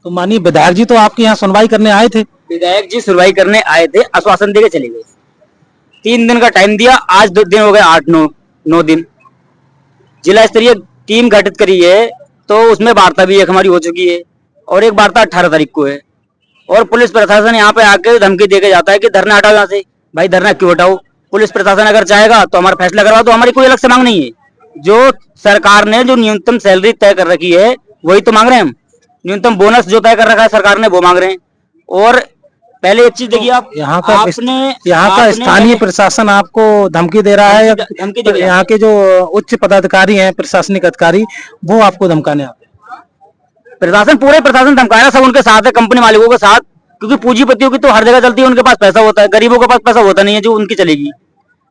तो मानिए विधायक जी तो आपके यहाँ सुनवाई करने आए थे। विधायक जी सुनवाई करने आए थे, आश्वासन देके चले गए। 3 दिन का टाइम दिया, आज 2 दिन हो गए, 8-9 दिन। जिला स्तरीय टीम गठित करी है, तो उसमें वार्ता भी एक हमारी हो चुकी है और एक वार्ता 18 तारीख को है। और पुलिस प्रशासन यहाँ पे आके धमकी देके जाता है कि धरना हटाओ यहाँ से। भाई धरना क्यों हटाओ? पुलिस प्रशासन अगर चाहेगा तो हमारा फैसला करवाओ, तो हमारी कोई अलग से मांग नहीं है। जो सरकार ने जो न्यूनतम सैलरी तय कर रखी है वही तो मांग रहे हैं हम। न्यूनतम बोनस जो तय कर रखा है सरकार ने वो मांग रहे हैं। और पहले एक चीज देखिए, आप यहाँ का स्थानीय प्रशासन आपको धमकी दे रहा है या धमकी दे यहाँ के जो उच्च पदाधिकारी हैं, प्रशासनिक अधिकारी, वो आपको धमकाने आते हैं? प्रशासन, पूरे प्रशासन धमकाया, सब उनके साथ है, कंपनी मालिकों के साथ। क्योंकि पूंजीपतियों की तो हर जगह चलती है, उनके पास पैसा होता है, गरीबों के पास पैसा होता नहीं है जो उनकी चलेगी।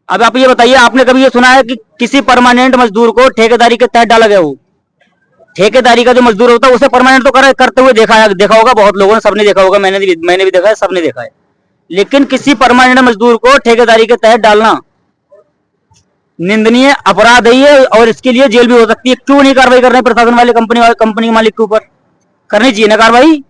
अब आप ये बताइए, आपने कभी ये सुना है कि किसी परमानेंट मजदूर को ठेकेदारी के तहत डाला गया हो? ठेकेदारी का जो मजदूर होता है उसे परमानेंट तो करते हुए देखा होगा बहुत लोगों ने, सबने देखा होगा, मैंने भी देखा है, सबने देखा है। लेकिन किसी परमानेंट मजदूर को ठेकेदारी के तहत डालना निंदनीय अपराध है, और इसके लिए जेल भी हो सकती है। क्यों नहीं कार्रवाई कर रहे हैं प्रशासन वाले, कंपनी के मालिक के ऊपर? करनी चाहिए ना कार्रवाई।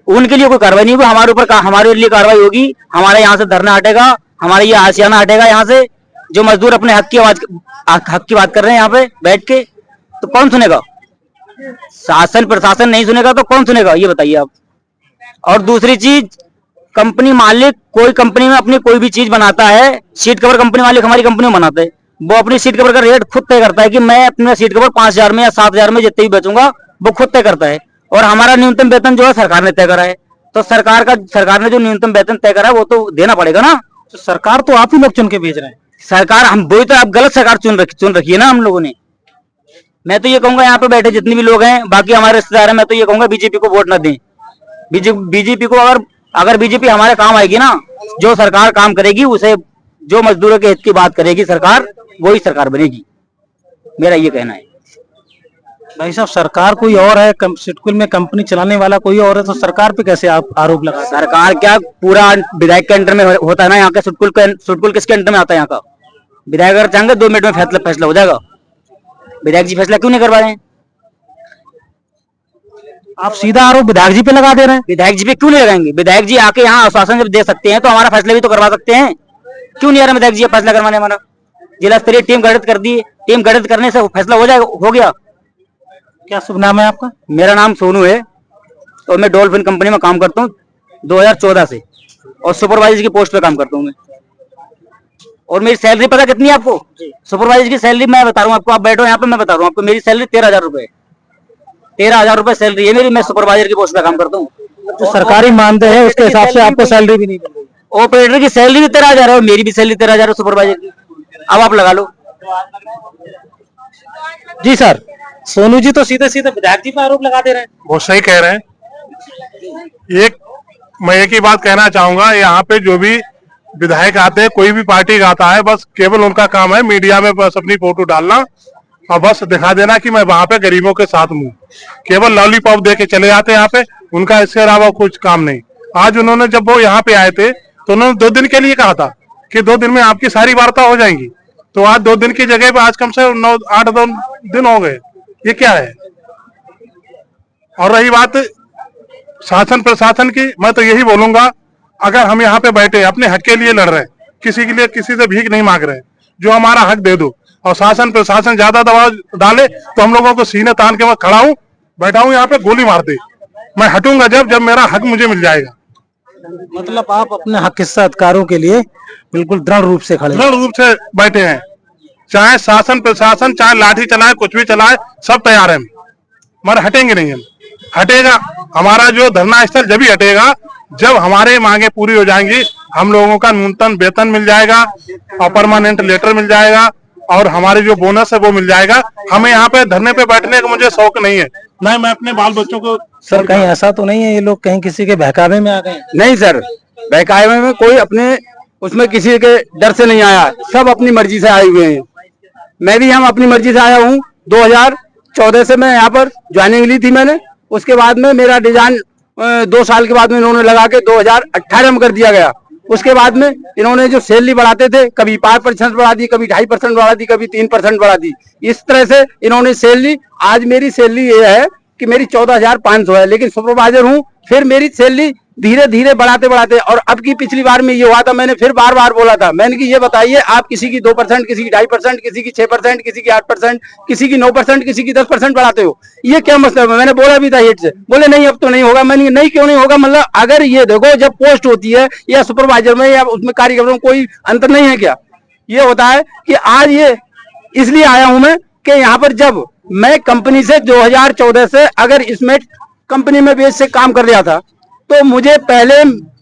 उनके लिए कोई कार्रवाई नहीं होगी, हमारे ऊपर हमारे लिए कार्रवाई होगी। हमारे यहाँ से धरना हटेगा, हमारे ये आशियाना हटेगा। यहाँ से जो मजदूर अपने हक की बात कर रहे हैं यहाँ पे बैठ के, तो कौन सुनेगा? शासन प्रशासन नहीं सुनेगा तो कौन सुनेगा, ये बताइए आप। और दूसरी चीज, कंपनी मालिक कोई कंपनी में अपनी कोई भी चीज बनाता है, सीट कवर कंपनी मालिक हमारी कंपनी में बनाते हैं, वो अपनी सीट कवर का रेट खुद तय करता है कि मैं अपना सीट कवर 5,000 में या 7,000 में जितने भी बेचूंगा, वो खुद तय करता है। और हमारा न्यूनतम वेतन जो है सरकार ने तय करा है, तो सरकार ने जो न्यूनतम वेतन तय करा है वो तो देना पड़ेगा ना। तो सरकार तो आप ही लोग चुन के भेज रहे हैं। सरकार हम वही तो, आप गलत सरकार चुन रखी है ना हम लोगों ने। मैं तो ये कहूंगा यहाँ पे बैठे जितने भी लोग हैं, बाकी हमारे रिश्तेदार हैं, मैं तो ये कहूंगा बीजेपी को वोट न दें। बीजेपी को अगर बीजेपी हमारे काम आएगी ना, जो सरकार काम करेगी उसे, जो मजदूरों के हित की बात करेगी सरकार, वही सरकार बनेगी, मेरा ये कहना है। भाई साहब, सरकार कोई और है, सिडकुल में कंपनी चलाने वाला कोई और है, तो सरकार पे कैसे आप आरोप लगा? सरकार क्या, पूरा विधायक के अंडर में होता है ना यहाँ का। सिडकुल किसके अंडर में आता है यहाँ का? विधायक अगर चाहेंगे 2 मिनट में फैसला हो जाएगा। विधायक जी फैसला क्यों नहीं करवा रहे हैं? आप सीधा आरोप विधायक जी पे लगा दे रहे हैं। विधायक जी पे क्यों नहीं लगाएंगे? विधायक जी आके यहाँ आश्वासन जब दे सकते हैं तो हमारा फैसला भी तो करवा सकते हैं। क्यों नहीं आ रहा विधायक जी फैसला करवाने? हमारा जिला स्तरीय टीम गठित कर दी, टीम गठित करने से फैसला हो गया। क्या शुभ नाम है आपका? मेरा नाम सोनू है और मैं डॉल्फिन कंपनी में काम करता हूँ 2014 से, और सुपरवाइजर की पोस्ट पे काम करता हूँ मैं। और मेरी सैलरी पता कितनी है आपको? सुपरवाइजर की सैलरी मैं बता रहा हूँ आपको, आप बैठो यहाँ पे, मैं बता रहा हूँ आपको, मेरी सैलरी 13,000 रुपए, 13,000 रुपए सैलरी है मेरी। मैं सुपरवाइजर की पोस्ट पे काम करता हूँ। तो सरकारी मानदेय है, उसके हिसाब से आपको सैलरी भी नहीं मिल रही। ऑपरेटर की सैलरी भी 13,000 है और मेरी भी सैलरी 13,000 है सुपरवाइजर की। अब आप लगा लो। जी सर, सोनू जी तो सीधे सीधे विधायक जी पर आरोप लगा दे रहे हैं। बहुत सही कह रहे हैं। मैं एक ही बात कहना चाहूंगा, यहाँ पे जो भी विधायक आते हैं, कोई भी पार्टी का आता है, बस केवल उनका काम है मीडिया में बस अपनी फोटो डालना और बस दिखा देना कि मैं वहां पे गरीबों के साथ हूँ। केवल लॉलीपॉप दे के चले जाते हैं यहाँ पे, उनका इसके अलावा कुछ काम नहीं। आज उन्होंने, जब वो यहाँ पे आए थे तो उन्होंने 2 दिन के लिए कहा था कि 2 दिन में आपकी सारी वार्ता हो जाएंगी। तो आज 2 दिन की जगह पे आज कम से 8 दिन हो गए। ये क्या है? और रही बात शासन प्रशासन की, मैं तो यही बोलूंगा, अगर हम यहाँ पे बैठे अपने हक के लिए लड़ रहे हैं, किसी के लिए किसी से भीख नहीं मांग रहे हैं, जो हमारा हक दे दो। और शासन प्रशासन ज्यादा दबाव डाले तो हम लोगों को सीने तान के मैं खड़ा हूँ, बैठा हूँ यहाँ पे, गोली मार दे, मैं हटूंगा जब मेरा हक मुझे मिल जाएगा। मतलब आप अपने हक हिस्सा अधिकारों के लिए बिल्कुल दृढ़ रूप से बैठे हैं, चाहे शासन प्रशासन चाहे लाठी चलाए, कुछ भी चलाए, सब तैयार है, मगर हटेंगे नहीं हम। हटेगा हमारा जो धरना स्थल जब ही हटेगा जब हमारे मांगे पूरी हो जाएंगी। हम लोगों का न्यूनतम वेतन मिल जाएगा और परमानेंट लेटर मिल जाएगा और हमारे जो बोनस है वो मिल जाएगा। हमें यहाँ पे धरने पे बैठने का मुझे शौक नहीं है, नहीं मैं अपने बाल बच्चों को। सर कहीं ऐसा तो नहीं है ये लोग कहीं किसी के बहकावे में आ गए? नहीं सर, बहकावे में कोई अपने उसमें किसी के डर से नहीं आया, सब अपनी मर्जी से आए हुए हैं। मैं भी हम अपनी मर्जी से आया हूँ। 2014 से मैं यहाँ पर ज्वाइनिंग ली थी मैंने, उसके बाद में मेरा डिजाइन 2 साल के बाद में इन्होंने लगा के 2018 में कर दिया गया। उसके बाद में इन्होंने जो सैलरी बढ़ाते थे, कभी 5% बढ़ा दी, कभी 2.5% बढ़ा दी, कभी 3% बढ़ा दी। इस तरह से इन्होंने सैलरी, आज मेरी सैलरी ये है कि मेरी 14,500 है, लेकिन सुपरवाइजर हूँ, फिर मेरी सैलरी धीरे धीरे बढ़ाते बढ़ाते, और अब की पिछली बार में ये हुआ था, मैंने फिर बार बार बोला था, मैंने कि ये बताइए आप किसी की 2%, किसी की 2.5%, किसी की 6%, किसी की 8%, किसी की 9%, किसी की 10% बढ़ाते हो, ये क्या मतलब है? मैंने बोला भी था हेड से, बोले नहीं अब तो नहीं होगा। मैंने नहीं क्यों नहीं होगा, मतलब अगर ये देखो जब पोस्ट होती है या सुपरवाइजर में या उसमें कारीगरों में कोई अंतर नहीं है क्या? ये होता है कि आज ये इसलिए आया हूं मैं कि यहाँ पर जब मैं कंपनी से 2014 से अगर इसमें कंपनी में बेस से काम कर रहा था, तो मुझे पहले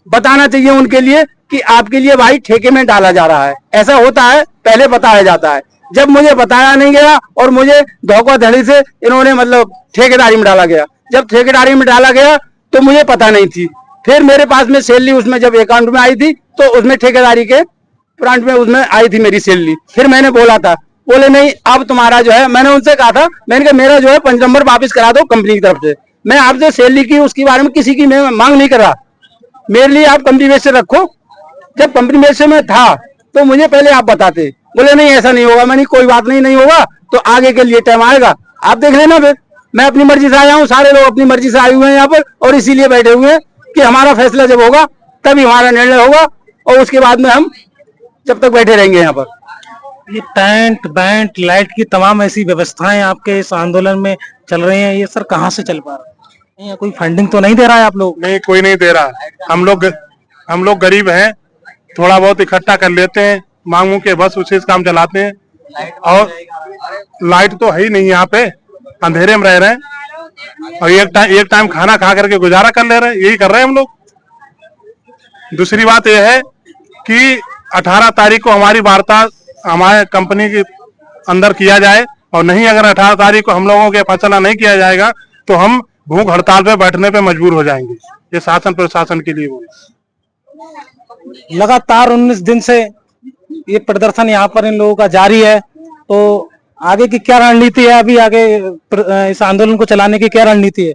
बताना चाहिए उनके लिए कि आपके लिए भाई ठेके में डाला जा रहा है, ऐसा होता है, पहले बताया जाता है। जब मुझे बताया नहीं गया और मुझे धोखाधड़ी से इन्होंने मतलब ठेकेदारी में डाला गया, जब ठेकेदारी में डाला गया तो मुझे पता नहीं थी, फिर मेरे पास में सैलरी उसमें जब अकाउंट में आई थी तो उसमें ठेकेदारी के प्लांट में उसमें आई थी मेरी सैलरी। फिर मैंने बोला था, बोले नहीं अब तुम्हारा जो है, मैंने उनसे कहा था, मैंने कहा मेरा जो है 5 नंबर वापस करा दो कंपनी की तरफ से, मैं आपसे सैलरी की उसके बारे में किसी की मैं मांग नहीं कर रहा, मेरे लिए आप कंपनी बेस से रखो। जब कंपनी बेस से मैं था तो मुझे पहले आप बताते। बोले नहीं ऐसा नहीं होगा। मैंने कोई बात नहीं, नहीं होगा तो आगे के लिए टाइम आएगा, आप देख लेना। फिर मैं अपनी मर्जी से आया हूँ, सारे लोग अपनी मर्जी से आए हुए हैं यहाँ पर, और इसीलिए बैठे हुए हैं कि हमारा फैसला जब होगा तभी हमारा निर्णय होगा, और उसके बाद में हम जब तक बैठे रहेंगे यहाँ पर। ये टेंट बैंट लाइट की तमाम ऐसी व्यवस्थाएं आपके इस आंदोलन में चल रही हैं, ये सर कहाँ से चल पा रहा है? यहाँ कोई फंडिंग तो नहीं दे रहा है आप लोग? नहीं, कोई नहीं दे रहा। हम लोग गरीब हैं, थोड़ा बहुत इकट्ठा कर लेते हैं मांगू के, बस उसी से काम चलाते हैं। और लाइट तो है ही नहीं यहाँ पे, अंधेरे में रह रहे हैं, और एक टाइम खाना खा करके गुजारा कर ले रहे हैं, यही कर रहे हैं हम लोग। दूसरी बात यह है कि 18 तारीख को हमारी वार्ता हमारे कंपनी के अंदर किया जाए, और नहीं अगर 18 तारीख को हम लोगों के फैसला नहीं किया जाएगा तो हम भूख हड़ताल पे बैठने पे मजबूर हो जाएंगे। ये शासन प्रशासन के लिए वो लगातार 19 दिन से ये प्रदर्शन यहाँ पर इन लोगों का जारी है, तो आगे की क्या रणनीति है? अभी आगे इस आंदोलन को चलाने की क्या रणनीति है?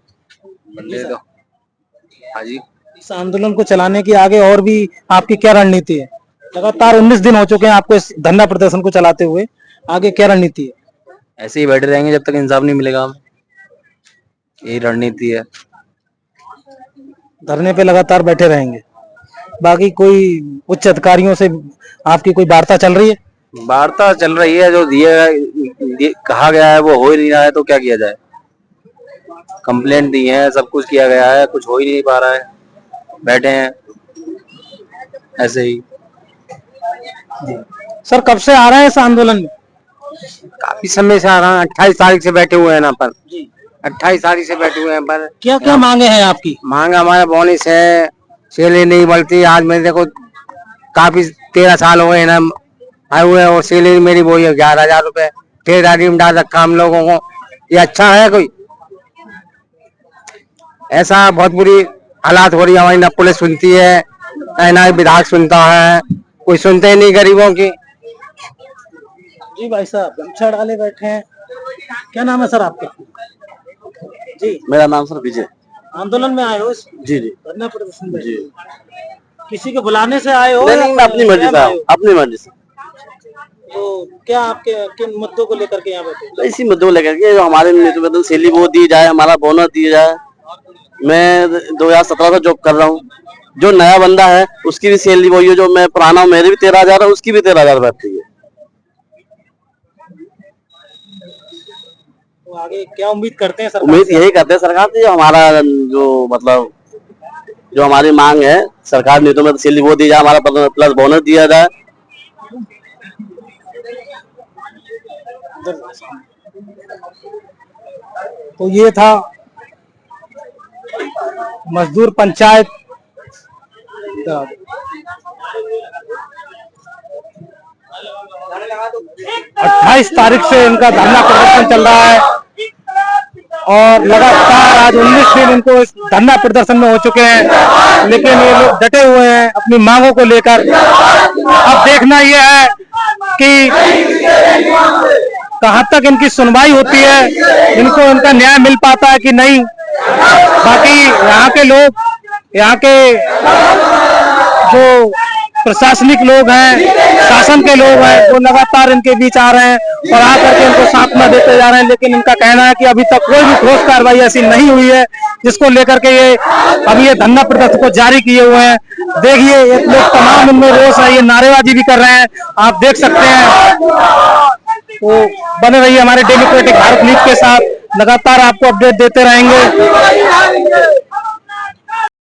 इस आंदोलन को चलाने की आगे और भी आपकी क्या रणनीति है? लगातार 19 दिन हो चुके हैं आपको इस धरना प्रदर्शन को चलाते हुए, आगे क्या रणनीति है? ऐसे ही बैठे रहेंगे जब तक इंसाफ नहीं मिलेगा हमें, यही रणनीति है। धरने पे लगातार बैठे रहेंगे। बाकी कोई उच्च अधिकारियों से आपकी कोई वार्ता चल रही है? वार्ता चल रही है, जो कहा गया है वो हो ही नहीं रहा है, तो क्या किया जाए। कंप्लेंट दी है, सब कुछ किया गया है, कुछ हो ही नहीं पा रहा है, बैठे हैं ऐसे ही। सर कब से आ रहे हैं इस आंदोलन में? काफी समय से आ रहा है, 28 तारीख से बैठे हुए हैं यहाँ पर। 28 तारीख से बैठे हुए हैं पर। क्या क्या मांगे हैं आपकी? मांग हमारा बोनस है, सैलरी नहीं बढ़ती। आज मेरे देखो काफी 13 साल हो गए ना आए हुए हैं, और सैलरी मेरी वही है 11,000 रुपए। ठेकेदारी में डाल रखा हम लोगों को, ये अच्छा है? कोई ऐसा बहुत बुरी हालात हो रही है हमारी, ना पुलिस सुनती है ना विधायक सुनता है, कोई सुनते ही नहीं गरीबों की। जी भाई साहब गमछा डाले बैठे हैं, क्या नाम है सर आपका? जी मेरा नाम सर विजय। आंदोलन में आए हो? जी जी धरना प्रदर्शन में जी। किसी के बुलाने से आए हो? नहीं, मैं अपनी मर्जी से आया हूं, अपनी मर्जी से। तो क्या आपके किन मुद्दों को लेकर के यहाँ बैठे? तो इसी मुद्दों को लेकर के, जो हमारे मतलब सैलरी वो दी जाए, हमारा बोनस दिया जाए। मैं 2017 से जॉब कर रहा हूँ, जो नया बंदा है उसकी भी सैलरी वही है, जो मैं पुराना हूँ मेरी भी 13,000 है, उसकी भी 13,000 बैठती है। तो आगे क्या उम्मीद करते हैं सरकार? उम्मीद यही करते हैं सरकार से, जो हमारा जो मतलब जो हमारी मांग है, सरकार ने तो मैं सैलरी वो दी जाए, हमारा प्लस बोनस दिया जाए। तो ये था मजदूर पंचायत 28 तारीख से इनका धरना प्रदर्शन चल रहा है, और लगातार आज 19 दिन इनको इस धरना प्रदर्शन में हो चुके हैं, लेकिन ये लोग डटे हुए हैं अपनी मांगों को लेकर। अब देखना यह है कि कहां तक इनकी सुनवाई होती है, इनको इनका न्याय मिल पाता है कि नहीं। बाकी यहाँ के लोग, यहाँ के जो प्रशासनिक लोग हैं, शासन के लोग हैं, वो लगातार इनके बीच आ रहे हैं और आकर के इनको सांत्वना देते जा रहे हैं। लेकिन इनका कहना है कि अभी तक कोई भी ठोस कार्रवाई ऐसी नहीं हुई है, जिसको लेकर के ये अभी ये धरना प्रदर्शन को जारी किए हुए हैं। देखिए ये लोग तमाम इनमें रोष है, ये नारेबाजी भी कर रहे हैं, आप देख सकते हैं। तो बने रहिए हमारे डेमोक्रेटिक भारत न्यूज के साथ, लगातार आपको अपडेट देते रहेंगे।